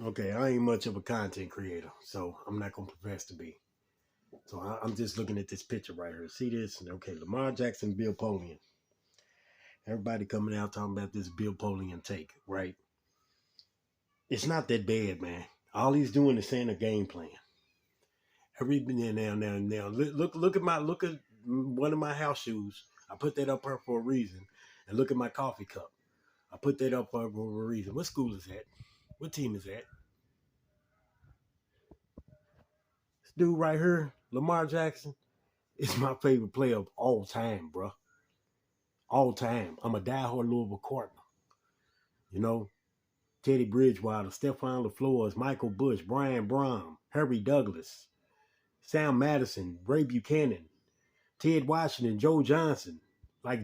Okay, I ain't much of a content creator, so I'm not gonna profess to be. So I'm just looking at this picture right here. See this? Okay, Lamar Jackson, Bill Polian. Everybody coming out talking about this Bill Polian take, right? It's not that bad, man. All he's doing is saying a game plan. Every now. Look at one of my house shoes. I put that up there for a reason. And look at my coffee cup. I put that up there for a reason. What school is that? What team is that? This dude right here, Lamar Jackson, is my favorite player of all time, bro. All time. I'm a diehard Louisville Cardinal. You know, Teddy Bridgewater, Stephon LaFleur, Michael Bush, Brian Brom, Harry Douglas, Sam Madison, Ray Buchanan, Ted Washington, Joe Johnson, like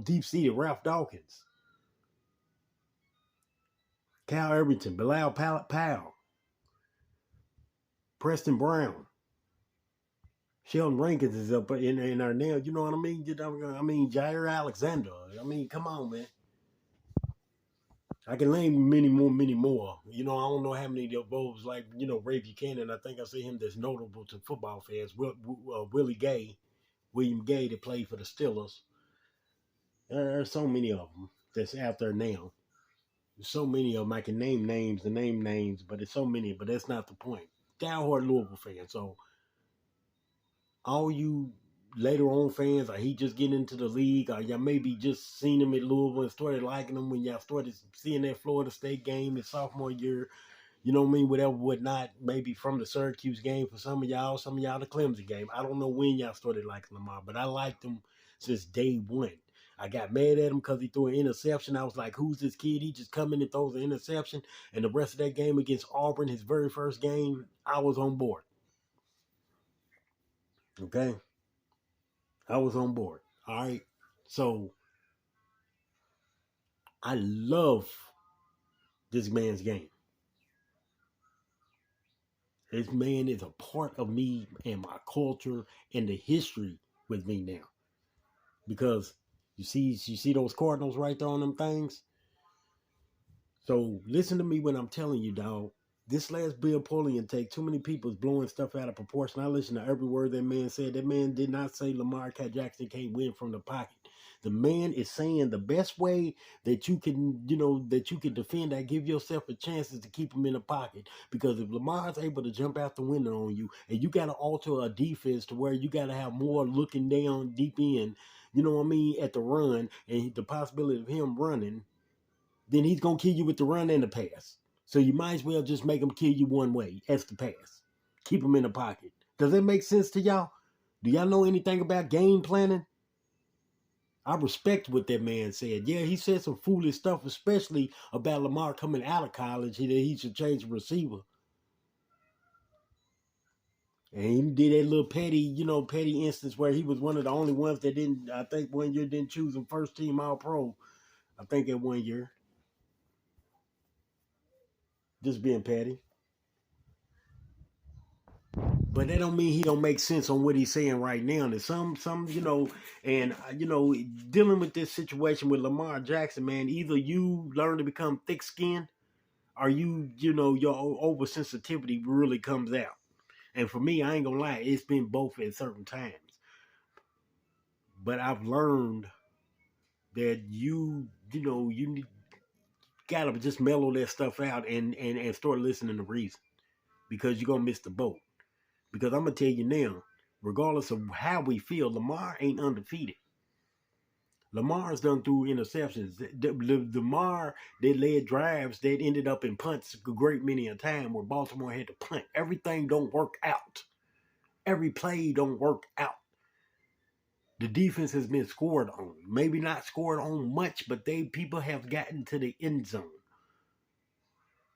deep seated Ralph Dawkins, Cal Irvington, Bilal Powell, Preston Brown, Sheldon Rankins is up in our now. You know what I mean? I mean Jair Alexander. I mean, come on, man. I can name many more. You know, I don't know how many of those, like, Ray Buchanan. I think I see him that's notable to football fans. Willie Gay, William Gay, that played for the Steelers. There are so many of them that's out there now. There's so many of them. I can name names, but it's so many. But that's not the point. Diehard Louisville fan. So all you later on fans, or he just getting into the league, or y'all maybe just seen him at Louisville and started liking him when y'all started seeing that Florida State game his sophomore year, you know what I mean, whatever, whatnot, maybe from the Syracuse game for some of y'all the Clemson game. I don't know when y'all started liking Lamar, but I liked him since day one. I got mad at him because he threw an interception. I was like, who's this kid? He just come in and throws an interception. And the rest of that game against Auburn, his very first game, I was on board. Okay? I was on board. All right. So I love this man's game. This man is a part of me and my culture and the history with me now. Because you see those Cardinals right there on them things? So listen to me when I'm telling you, dog. This last Bill Polian take, too many people is blowing stuff out of proportion. I listened to every word that man said. That man did not say Lamar Jackson can't win from the pocket. The man is saying the best way that you can, that you can defend that, give yourself a chance is to keep him in the pocket. Because if Lamar's able to jump out the window on you, and you got to alter a defense to where you got to have more looking down deep in, you know what I mean, at the run, and the possibility of him running, then he's going to kill you with the run and the pass. So you might as well just make him kill you one way. That's the pass. Keep him in the pocket. Does that make sense to y'all? Do y'all know anything about game planning? I respect what that man said. Yeah, he said some foolish stuff, especially about Lamar coming out of college, that he should change the receiver. And he did that little petty instance where he was one of the only ones that didn't, I think one year didn't choose him first team All Pro. I think that one year. Just being petty. But that don't mean he don't make sense on what he's saying right now. There's some, and dealing with this situation with Lamar Jackson, man, either you learn to become thick-skinned, or your oversensitivity really comes out. And for me, I ain't gonna lie, it's been both at certain times. But I've learned that you gotta just mellow that stuff out and start listening to reason, because you're gonna miss the boat. Because I'm going to tell you now, regardless of how we feel, Lamar ain't undefeated. Lamar's done through interceptions. Lamar, they led drives that ended up in punts a great many a time where Baltimore had to punt. Everything don't work out. Every play don't work out. The defense has been scored on. Maybe not scored on much, but people have gotten to the end zone.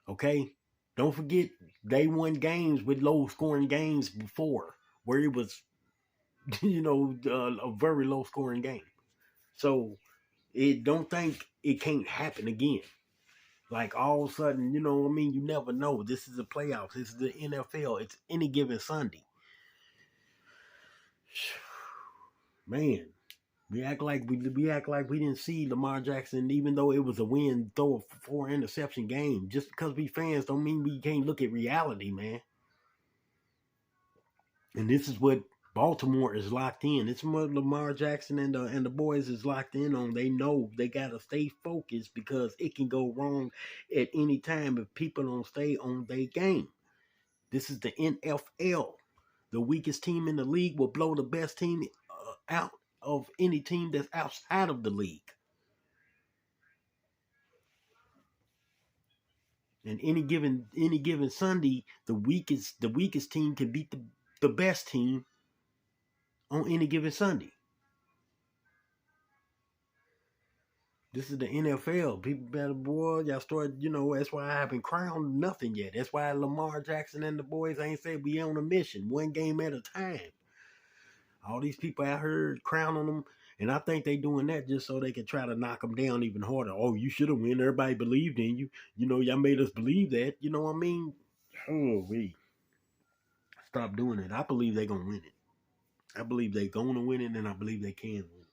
Okay? Don't forget, they won games with low-scoring games before, where it was a very low scoring game. So don't think it can't happen again. Like all of a sudden, you know what I mean? You never know. This is the playoffs. This is the NFL. It's any given Sunday. Man, We didn't see Lamar Jackson, even though it was a win, throw a 4 interception game. Just because we fans don't mean we can't look at reality, man. And this is what Baltimore is locked in. It's what Lamar Jackson and the boys is locked in on. They know they gotta stay focused because it can go wrong at any time if people don't stay on their game. This is the NFL. The weakest team in the league will blow the best team out of any team that's outside of the league. And any given Sunday, the weakest team can beat the best team on any given Sunday. This is the NFL. People better, boy, y'all start, that's why I haven't crowned nothing yet. That's why Lamar Jackson and the boys ain't said we on a mission, one game at a time. All these people I heard crowning them, and I think they doing that just so they can try to knock them down even harder. Oh, you should have won. Everybody believed in you. Y'all made us believe that. You know what I mean? Oh, we stop doing it. I believe they're going to win it. I believe they're going to win it, and I believe they can win it.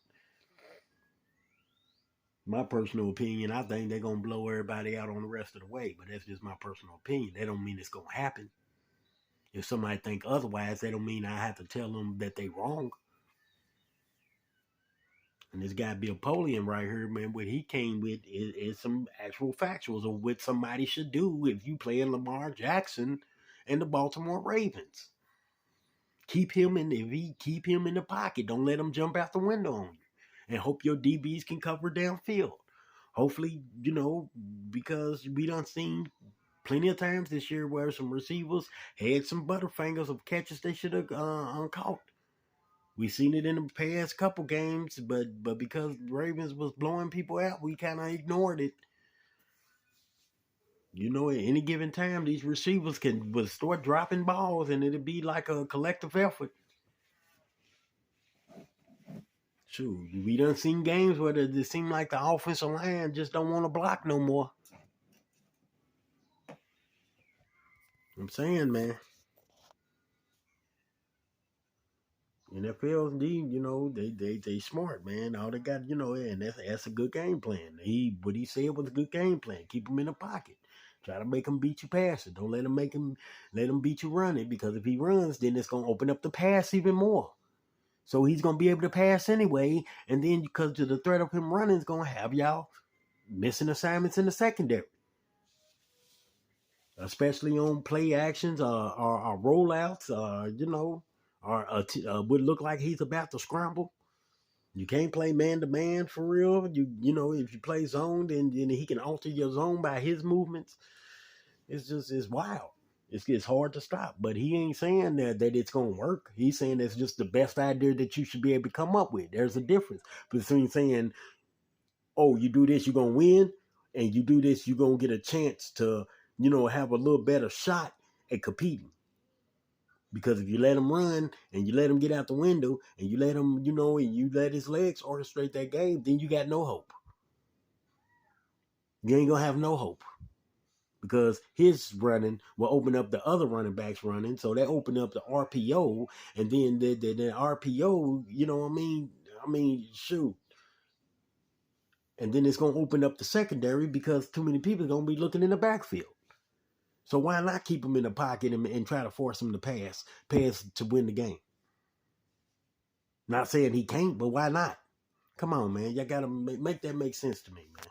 My personal opinion, I think they're going to blow everybody out on the rest of the way, but that's just my personal opinion. That don't mean it's going to happen. If somebody think otherwise, that don't mean I have to tell them that they wrong. And this guy Bill Polian right here, man, what he came with is some actual factuals of what somebody should do if you play Lamar Jackson and the Baltimore Ravens. Keep him in the pocket. Don't let him jump out the window on you. And hope your DBs can cover downfield. Hopefully, because we done seen plenty of times this year where some receivers had some butterfingers of catches they should have caught. We seen it in the past couple games, but because Ravens was blowing people out, we kind of ignored it. At any given time, these receivers would start dropping balls, and it'd be like a collective effort. Shoot, we done seen games where it seemed like the offensive line just don't want to block no more. I'm saying, man. NFL, they smart, man. All they got, and that's a good game plan. What he said was a good game plan. Keep him in the pocket. Try to make him beat you passing. Don't let him beat you running, because if he runs, then it's gonna open up the pass even more. So he's gonna be able to pass anyway, and then because of the threat of him running, is gonna have y'all missing assignments in the secondary, especially on play actions or rollouts. Would look like he's about to scramble. You can't play man to man for real. If you play zone, then he can alter your zone by his movements. It's wild. It's hard to stop. But he ain't saying that it's gonna work. He's saying it's just the best idea that you should be able to come up with. There's a difference between saying, "Oh, you do this, you're gonna win," and you do this, you're gonna get a chance to, have a little better shot at competing. Because if you let him run and you let him get out the window and you let him, and you let his legs orchestrate that game, then you got no hope. You ain't gonna have no hope, because his running will open up the other running backs running, so that open up the RPO, and then the RPO, I mean, shoot, and then it's gonna open up the secondary because too many people are gonna be looking in the backfield. So why not keep him in the pocket and try to force him to pass to win the game? Not saying he can't, but why not? Come on, man. Y'all gotta make that make sense to me, man.